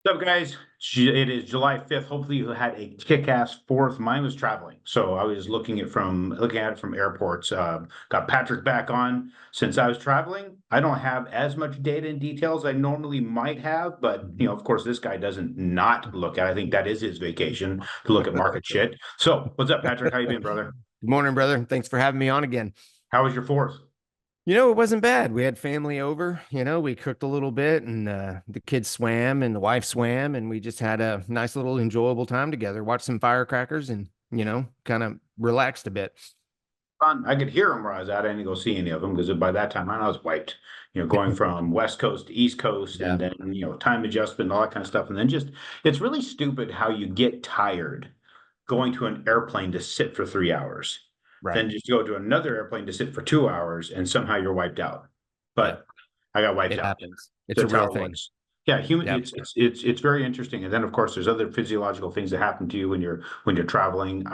What's up, guys? It is July 5th. Hopefully you had a kick-ass 4th. Mine was traveling. So I was looking at it from airports. Got Patrick back on. Since I was traveling, I don't have as much data and details I normally might have, but of course, this guy doesn't not look at. I think that is his vacation to look at market shit. So what's up, Patrick? How you been, brother? Good morning, brother. Thanks for having me on again. How was your 4th? It wasn't bad. We had family over, we cooked a little bit and the kids swam and the wife swam and we just had a nice little enjoyable time together, watched some firecrackers and, kind of relaxed a bit. Fun. I could hear him where I was at. I didn't go see any of them because by that time I was wiped. Going from West Coast to East Coast and Yeah. then time adjustment and all that kind of stuff. And then just it's really stupid how you get tired going to an airplane to sit for 3 hours, Right. then just go to another airplane to sit for 2 hours, and somehow you're wiped out. Yeah. But I got wiped It out. happens. It's a That's how real it thing. works. Yeah, human. Yep. It's very interesting. And then of course there's other physiological things that happen to you when you're traveling.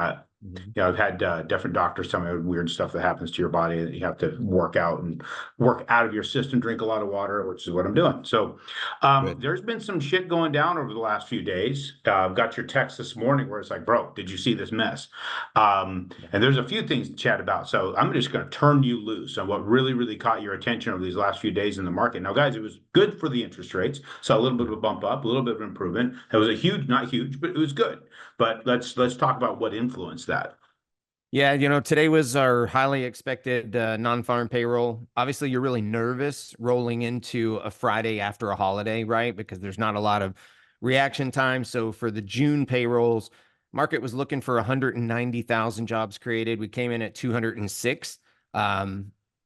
Mhm. I've had different doctors tell me weird stuff that happens to your body that you have to work out and work out of your system, drink a lot of water, which is what I'm doing. So Good. there's been some shit going down over the last few days. I've got your text this morning where it's like, bro, did you see this mess? And there's a few things to chat about. So I'm just going to turn you loose on what really, really caught your attention over these last few days in the market. Now, guys, it was good for the interest rates. Saw a little bit of a bump up, a little bit of improvement. It was a huge, not huge, but it was good. But let's talk about what influenced that. Yeah, today was our highly expected non-farm payroll. Obviously, you're really nervous rolling into a Friday after a holiday, right? Because there's not a lot of reaction time. So for the June payrolls, market was looking for 190,000 jobs created. We came in at 206.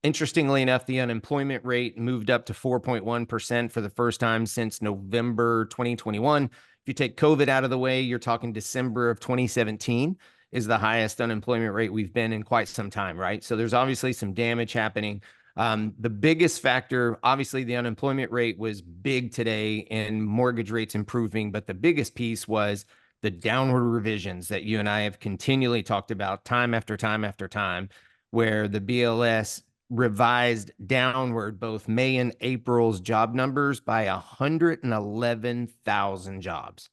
Interestingly enough, the unemployment rate moved up to 4.1% for the first time since November 2021. If you take COVID out of the way, you're talking December of 2017 is the highest unemployment rate we've been in quite some time, right? So there's obviously some damage happening. The biggest factor, obviously, the unemployment rate was big today and mortgage rates improving, but the biggest piece was the downward revisions that you and I have continually talked about time after time after time, where the BLS revised downward both May and April's job numbers by 111,000 jobs.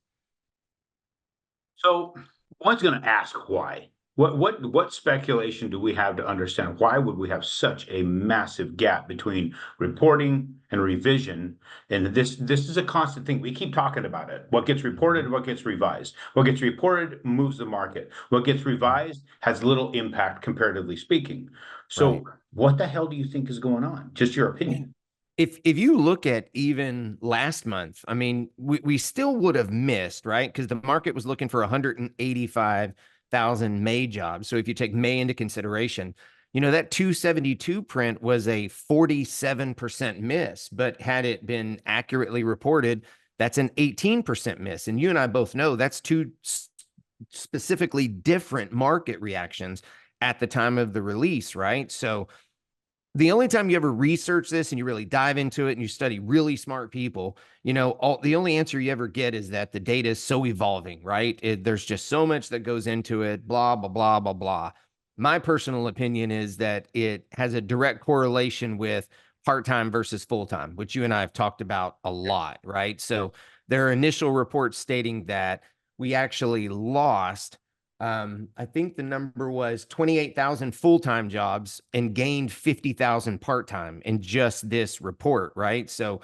So one's going to ask why. What speculation do we have to understand why would we have such a massive gap between reporting and revision? And this is a constant thing. We keep talking about it. What gets reported and what gets revised. What gets reported moves the market. What gets revised has little impact comparatively speaking. Right. So what the hell do you think is going on? Just your opinion. If you look at even last month, I mean, we still would have missed, right? Because the market was looking for 185,000 May jobs. So if you take May into consideration, that 272 print was a 47% miss, but had it been accurately reported, that's an 18% miss. And you and I both know that's two specifically different market reactions at the time of the release, right? So the only time you ever research this and you really dive into it and you study really smart people, the only answer you ever get is that the data is so evolving, right? There's just so much that goes into it, blah, blah, blah, blah, blah. My personal opinion is that it has a direct correlation with part-time versus full-time, which you and I have talked about a lot, right? So there are initial reports stating that we actually lost I think the number was 28,000 full-time jobs and gained 50,000 part-time in just this report, right? So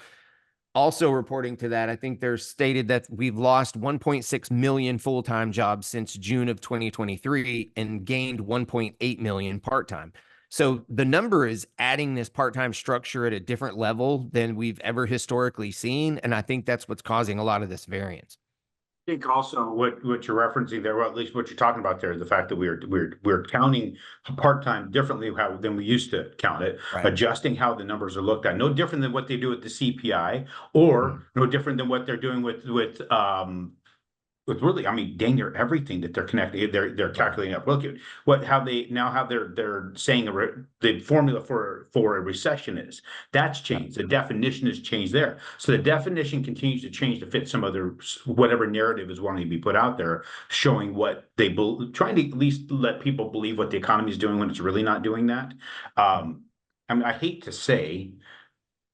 also reporting to that, I think there's stated that we've lost 1.6 million full-time jobs since June of 2023 and gained 1.8 million part-time. So the number is adding this part-time structure at a different level than we've ever historically seen. And I think that's what's causing a lot of this variance. I think also what you're referencing there, or at least what you're talking about there, is the fact that we're counting part-time differently than we used to count it, Right. adjusting how the numbers are looked at. No different than what they do with the CPI, Mhm. or no different than what they're doing with really, I mean, dang near everything that they're connecting, they're Right. calculating up. Look at how they now have they're saying the formula for a recession is. That's Yep. changed. The definition has changed there. So the definition continues to change to fit some other whatever narrative is wanting to be put out there, showing what they trying to at least let people believe what the economy is doing when it's really not doing that. I mean, I hate to say,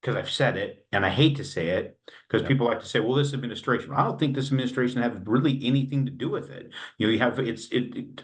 because I've said it and I hate to say it because Yep. people like to say, well, this administration, I don't think this administration has really anything to do with it. You have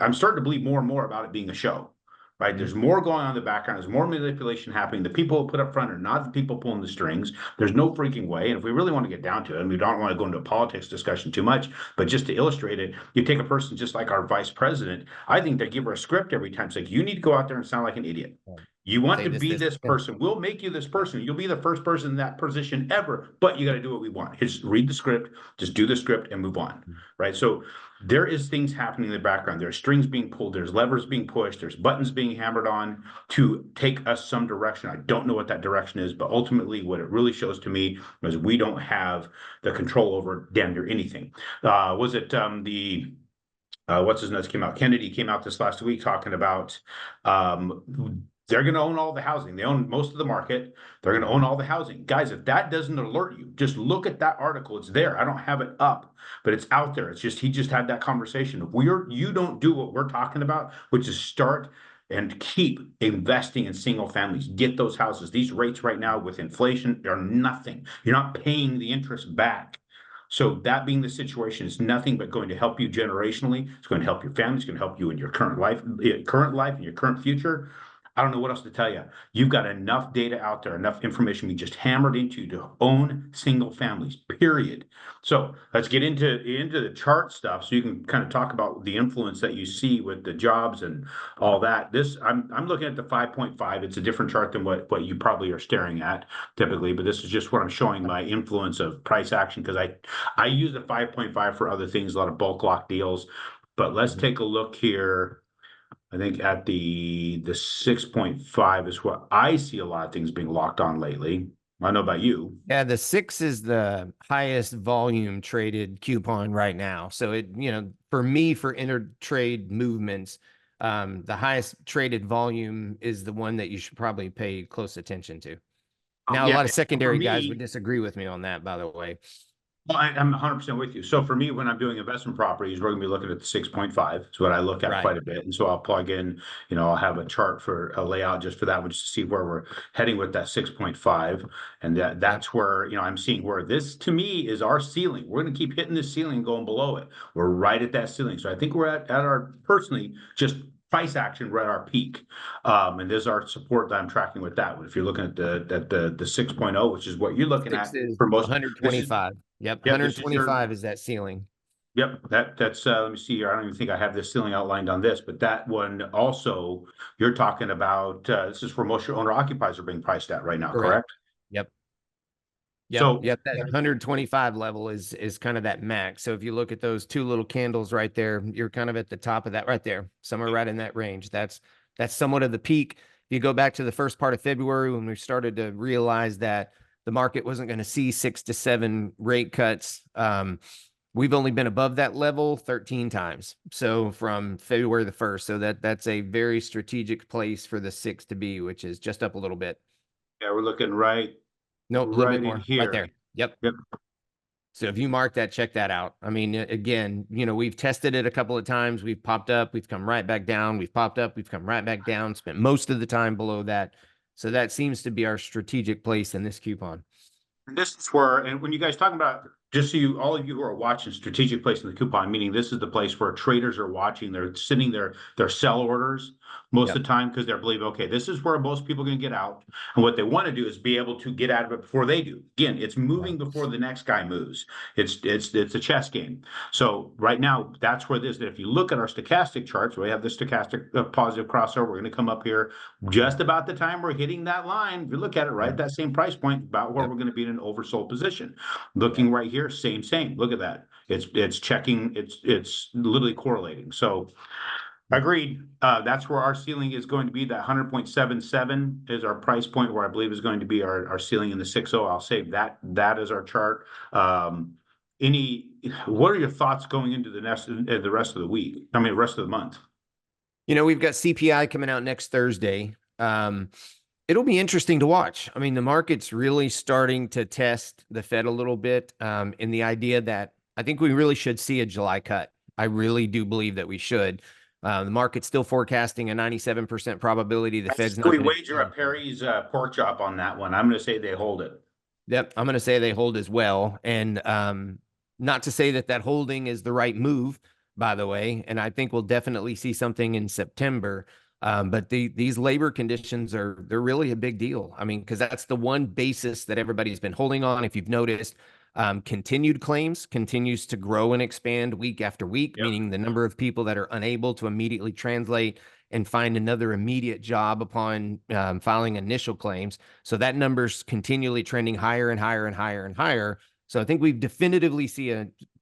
I'm starting to believe more and more about it being a show. Right. Mhm. There's more going on in the background. There's more manipulation happening. The people who put up front are not the people pulling the strings. There's no freaking way. And if we really want to get down to it, and we don't want to go into a politics discussion too much, but just to illustrate it, you take a person just like our vice president. I think they give her a script every time. It's like, you need to go out there and sound like an idiot. You want Say to this, be this. this Yeah. person. We'll make you this person. You'll be the first person in that position ever, but you got to do what we want. Just read the script, just do the script and move on. Right. So there is things happening in the background. There's strings being pulled, there's levers being pushed, there's buttons being hammered on to take us some direction. I don't know what that direction is, but ultimately what it really shows to me is we don't have the control over damn near anything. Was it the what's his nuts came out? Kennedy came out this last week talking about they're going to own all the housing. They own most of the market. They're going to own all the housing. Guys, if that doesn't alert you, just look at that article. It's there. I don't have it up, but it's out there. It's just he just had that conversation. If you don't do what we're talking about, which is start and keep investing in single families. Get those houses. These rates right now with inflation are nothing. You're not paying the interest back. So that being the situation is nothing but going to help you generationally. It's going to help your family. It's going to help you in your current life and your current future. I don't know what else to tell you. You've got enough data out there, enough information we just hammered into you to own single families, period. So let's get into the chart stuff so you can kind of talk about the influence that you see with the jobs and all that. This I'm looking at the 5.5. It's a different chart than what you probably are staring at typically, but this is just what I'm showing my influence of price action because I use the 5.5 for other things, a lot of bulk lock deals. But let's Mhm. take a look here. I think at the 6.5 is what I see a lot of things being locked on lately. I don't know about you. Yeah, the 6 is the highest volume traded coupon right now. So it, for me, for inter-trade movements, the highest traded volume is the one that you should probably pay close attention to. Now, a Yeah, lot of for secondary guys would me, disagree with me on that, by the way. well, I'm 100% with you. So for me, when I'm doing investment properties, we're going to be looking at the 6.5. It's what I look at Right. quite a bit. And so I'll plug in, I'll have a chart for a layout just for that one, just to see where we're heading with that 6.5. And Yep. that's where, I'm seeing where this to me is our ceiling. We're going to keep hitting this ceiling, going below it. We're right at that ceiling. So I think we're at our personally just price action, we're at our peak. And there's our support that I'm tracking with that. If you're looking at the 6.0, which is what you're looking 6 at is for most, this is 125. Yep. Yep, this is your 125 is that ceiling. Yep, that's let me see here. I don't even think I have this ceiling outlined on this, but that one also you're talking about this is where most your owner occupiers are being priced at right now, Correct. correct? Yep. Yep. So Yep. That 125 level is kind of that max. So if you look at those two little candles right there, you're kind of at the top of that right there, somewhere right in that range. That's somewhat of the peak. If you go back to the first part of February when we started to realize that the market wasn't going to see 6 to 7 rate cuts, we've only been above that level 13 times. So from February the 1st. So that's a very strategic place for the 6 to be, which is just up a little bit. yeah, we're looking right Nope, a little bit right in more right here. there. Yep. Yep. So if you mark that, check that out. I mean, again, we've tested it a couple of times. We've popped up, we've come right back down. We've popped up, we've come right back down, spent most of the time below that. So that seems to be our strategic place in this coupon. And this is where, and when you guys talk about, just so you, all of you who are watching strategic place in the coupon, meaning this is the place where traders are watching, they're sending their sell orders most Yep. of the time because they're believing, okay, this is where most people are going to get out. And what they want to do is be able to get out of it before they do. Again, it's moving Right. before the next guy moves. It's a chess game. So right now, that's where this, if you look at our stochastic charts, we have the stochastic positive crossover. We're going to come up here just about the time we're hitting that line. If you look at it, right, Yep. that same price point, about where Yep. we're going to be in an oversold position. Looking right here, same. Look at that. It's checking. It's literally correlating. So agreed. That's where our ceiling is going to be. That 100.77 is our price point where I believe is going to be our ceiling in the 6.0. I'll save that is our chart. What are your thoughts going into the rest of the week? I mean, the rest of the month. We've got CPI coming out next Thursday. It'll be interesting to watch. I mean, the market's really starting to test the Fed a little bit in the idea that I think we really should see a July cut. I really do believe that we should. The market's still forecasting a 97% probability the Fed's not We going to do wager a anything. Perry's pork chop on that one. I'm going to say they hold it. Yep, I'm going to say they hold as well. And not to say that that holding is the right move, by the way. And I think we'll definitely see something in September. But these labor conditions they're really a big deal. I mean, because that's the one basis that everybody's been holding on. If you've noticed, continued claims continues to grow and expand week after week, Yep. meaning the number of people that are unable to immediately translate and find another immediate job upon filing initial claims. So that number's continually trending higher and higher and higher and higher. So I think we've definitively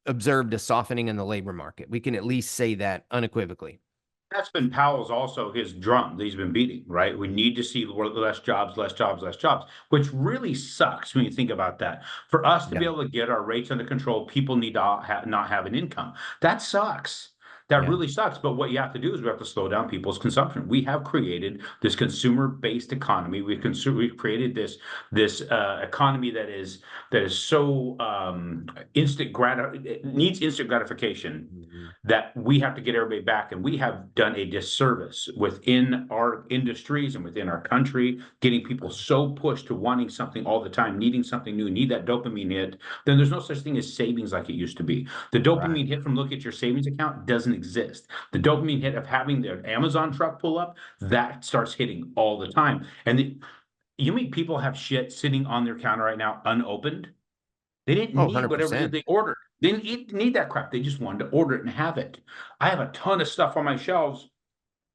observed a softening in the labor market. We can at least say that unequivocally. That's been Powell's also his drum that he's been beating, right? We need to see less jobs, less jobs, less jobs, which really sucks when you think about that. For us to be Yeah. able to get our rates under control, people need to not have an income. That sucks. That Yeah. really sucks. But what you have to do is we have to slow down people's consumption. We have created this consumer-based economy. We've created this economy that is so it needs instant gratification Mhm. that we have to get everybody back. And we have done a disservice within our industries and within our country, getting people so pushed to wanting something all the time, needing something new, need that dopamine hit. Then there's no such thing as savings like it used to be. The Right. dopamine hit from looking at your savings account doesn't exist. The dopamine hit of having the Amazon truck pull up, that starts hitting all the time. And you mean people have shit sitting on their counter right now unopened? They didn't Oh, need whatever it is 100%. they ordered. They didn't need that crap. They just wanted to order it and have it. I have a ton of stuff on my shelves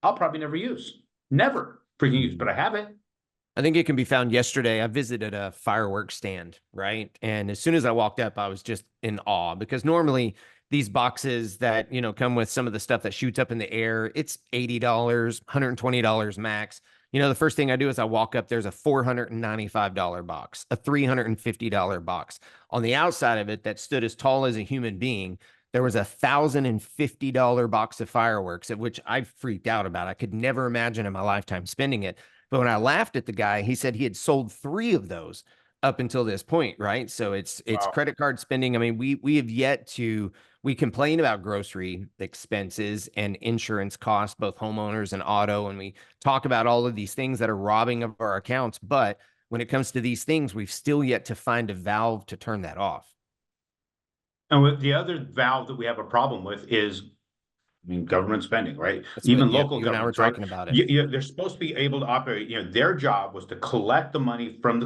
I'll probably never use. Never freaking use, but I have it. I think it can be found yesterday. I visited a fireworks stand, right? And as soon as I walked up, I was just in awe because normally these boxes that, come with some of the stuff that shoots up in the air, it's $80, $120 max. The first thing I do is I walk up, there's a $495 box, a $350 box. On the outside of it that stood as tall as a human being, there was a $1,050 box of fireworks, at which I freaked out about. I could never imagine in my lifetime spending it. But when I laughed at the guy, he said he had sold 3 of those up until this point, right? So it's Wow. credit card spending. I mean, we have yet to we complain about grocery expenses and insurance costs, both homeowners and auto, and we talk about all of these things that are robbing of our accounts. But when it comes to these things, we've still yet to find a valve to turn that off. And with the other valve that we have a problem with is government spending, right? That's what, Even yeah, local you and I were governments, right? talking about it. They're supposed to be able to operate. Their job was to collect the money from the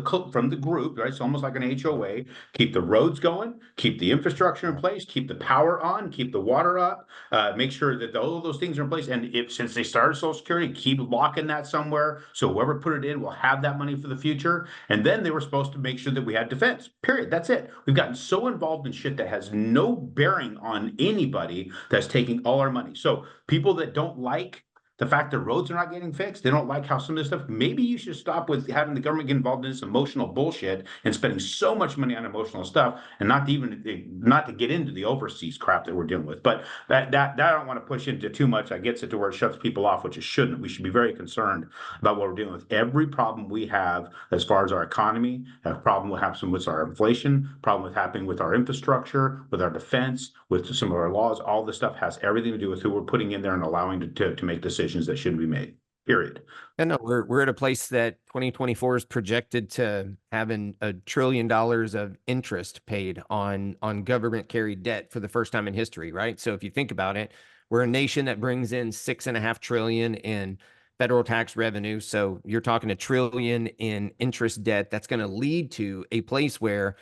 group, right? It's almost like an HOA. Keep the roads going, keep the infrastructure in place, keep the power on, keep the water up, make sure that all of those things are in place. And if since they started Social Security, keep locking that somewhere so whoever put it in will have that money for the future. And then they were supposed to make sure that we had defense. Period. That's it. We've gotten so involved in shit that has no bearing on anybody that's taking all our money. So people that don't like the fact that roads are not getting fixed, they don't like how some of this stuff, maybe you should stop with having the government get involved in this emotional bullshit and spending so much money on emotional stuff and not to get into the overseas crap that we're dealing with. But that I don't want to push into too much. I gets it to where it shuts people off, which it shouldn't. We should be very concerned about what we're dealing with. Every problem we have as far as our economy, a problem with happening with our inflation, problem with happening with our infrastructure, with our defense, with some of our laws, all this stuff has everything to do with who we're putting in there and allowing to make decisions that shouldn't be made. Period. And no, we're at a place that 2024 is projected to having $1 trillion of interest paid on government carried debt for the first time in history, right? So if you think about it, we're a nation that brings in $6.5 trillion in federal tax revenue. So you're talking $1 trillion in interest debt. That's going to lead to a place where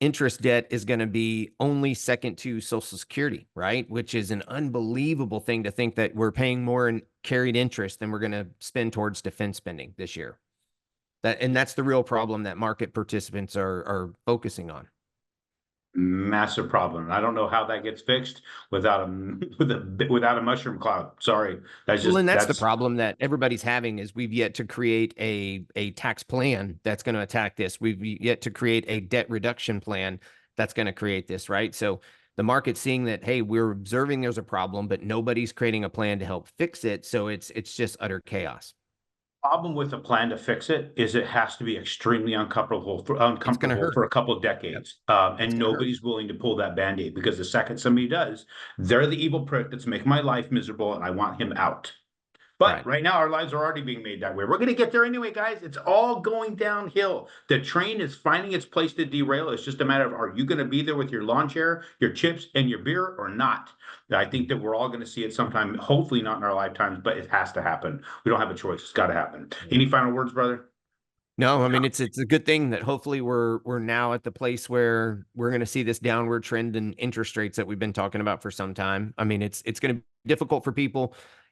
interest debt is going to be only second to Social Security, right? Which is an unbelievable thing to think that we're paying more in carried interest than we're going to spend towards defense spending this year. That's the real problem that market participants are focusing on. Massive problem. I don't know how that gets fixed without without a mushroom cloud. Sorry, Well, and that's the that's problem that everybody's having is we've yet to create a tax plan that's going to attack this. We've yet to create a debt reduction plan that's going to create this, right? So the market's seeing that, hey, we're observing there's a problem, but nobody's creating a plan to help fix it. So it's just utter chaos. Problem with a plan to fix it is it has to be extremely It's going to uncomfortable hurt. for a couple of Yep. decades. It's And going to hurt. nobody's willing to pull that band-aid, because the second somebody does, they're the evil prick that's making my life miserable and I want him out. But Right. right now, our lives are already being made that way. We're going to get there anyway, guys. It's all going downhill. The train is finding its place to derail. It's just a matter of, are you going to be there with your lawn chair, your chips, and your beer or not? I think that we're all going to see it sometime, hopefully not in our lifetimes, but it has to happen. We don't have a choice. It's got to happen. Any final words, brother? No, I mean it's a good thing that hopefully we're now at the place where we're going to see this downward trend in interest rates that we've been talking about for some time. I mean it's going to be difficult for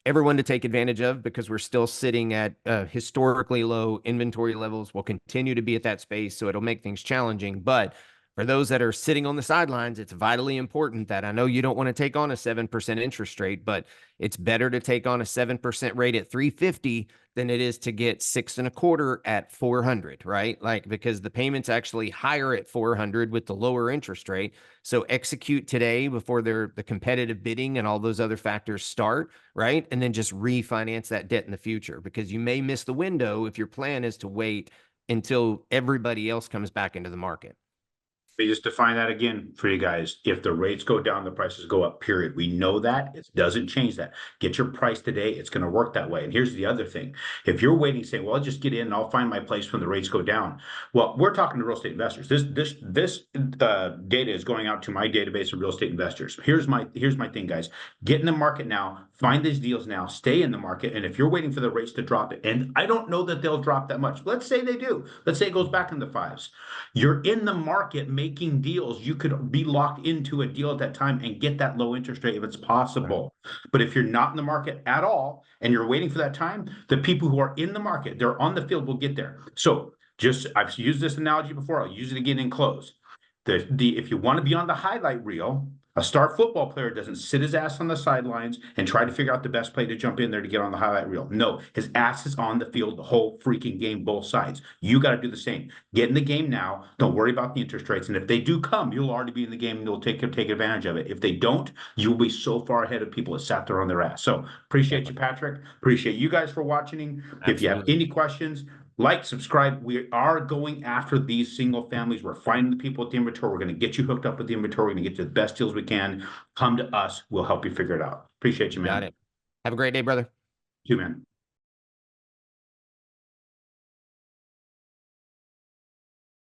everyone to take advantage of, because we're still sitting at historically low inventory levels. We'll continue to be at that space, so it'll make things challenging. But for those that are sitting on the sidelines, it's vitally important that, I know you don't want to take on a 7% interest rate, but it's better to take on a 7% rate at 350 than it is to get 6.25 at 400, right? Like, because the payment's actually higher at 400 with the lower interest rate. So execute today before the competitive bidding and all those other factors start, right? And then just refinance that debt in the future, because you may miss the window if your plan is to wait until everybody else comes back into the market. Let me just define that again for you guys. If the rates go down, the prices go up, period. We know that. It doesn't change that. Get your price today. It's going to work that way. And here's the other thing. If you're waiting, saying, well, I'll just get in and I'll find my place when the rates go down. Well, we're talking to real estate investors. This data is going out to my database of real estate investors. Here's my thing, guys. Get in the market now. Find these deals now. Stay in the market. And if you're waiting for the rates to drop, and I don't know that they'll drop that much. Let's say they do. Let's say it goes back in the fives. You're in the market making deals. You could be locked into a deal at that time and get that low interest rate if it's possible. But if you're not in the market at all and you're waiting for that time, the people who are in the market, they're on the field, will get there. So I've used this analogy before. I'll use it again in close. If you want to be on the highlight reel, a star football player doesn't sit his ass on the sidelines and try to figure out the best play to jump in there to get on the highlight reel. No, his ass is on the field the whole freaking game, both sides. You got to do the same. Get in the game now. Don't worry about the interest rates. And if they do come, you'll already be in the game and you'll take advantage of it. If they don't, you'll be so far ahead of people that sat there on their ass. So appreciate you, Patrick. Appreciate you guys for watching. If you have any questions, like, subscribe. We are going after these single families. We're finding the people with the inventory. We're going to get you hooked up with the inventory. We're going to get you the best deals we can. Come to us. We'll help you figure it out. Appreciate you, man. Got it. Have a great day, brother. You, man.